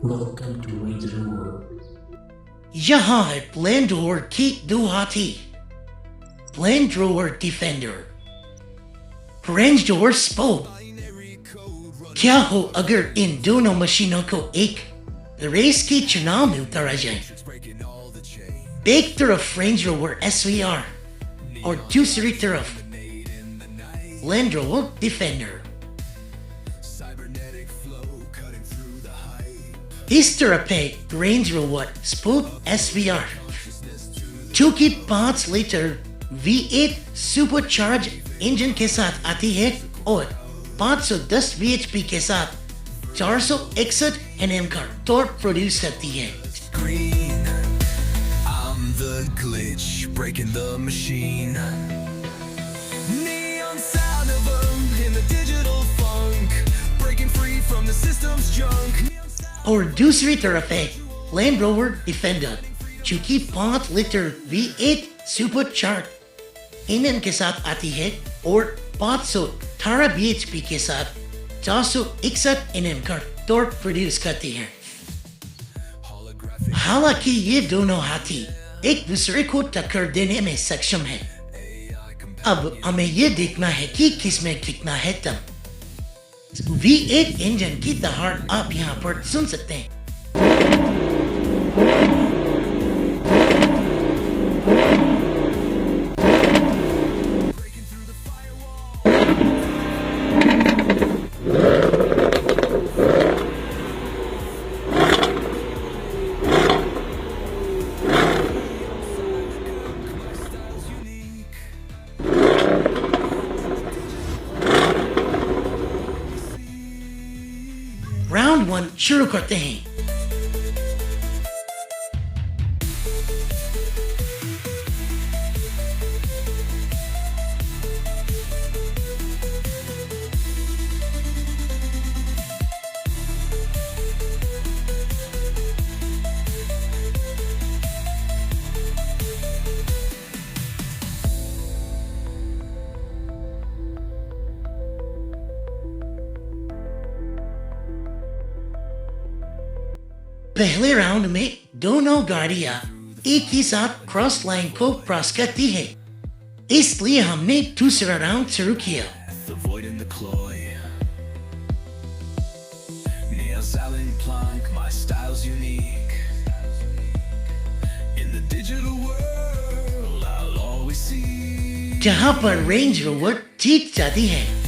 Welcome to Range Rover. यहाँ है Range Rover की दो हाथी, Range Rover Defender, Range Rover Sport। क्या हो अगर इन दोनों मशीनों को एक रेस के चुनाव में उतारा जाए? एक तरफ Range Rover SVR और दूसरी तरफ Range Rover Defender। इस तरह पे Range Rover Sport SVR 2.5 litre V8 supercharge engine के साथ आती है और 510 bhp के साथ 461 Nm का टॉर्क प्रोड्यूस करती है। Green, I'm the glitch, breaking the machine. Neon sound of them in the digital funk, breaking free from the system's junk. और दूसरी तरफ है Land Rover Defender जो कि 5 लीटर V8 सुपरचार्ज इंजन के साथ आती है और 518 bhp के साथ 461 Nm का टॉर्क प्रोड्यूस करती है। हालांकि ये दोनों हाथी एक दूसरे को टक्कर देने में सक्षम है। अब हमें ये देखना है कि किसमें कितना है दम। V8 इंजन की दहाड़ आप यहाँ पर सुन सकते हैं। राउंड 1 शुरू करते हैं। पहले राउंड में दोनों गाड़ियां एक ही साथ क्रॉस लाइन को क्रॉस करती है, इसलिए हमने दूसरा राउंड शुरू किया। The void in the cloy. Neon silent plank, my style's unique. In the digital world, I'll always see. जहां पर रेंज रोवर जीत जाती है।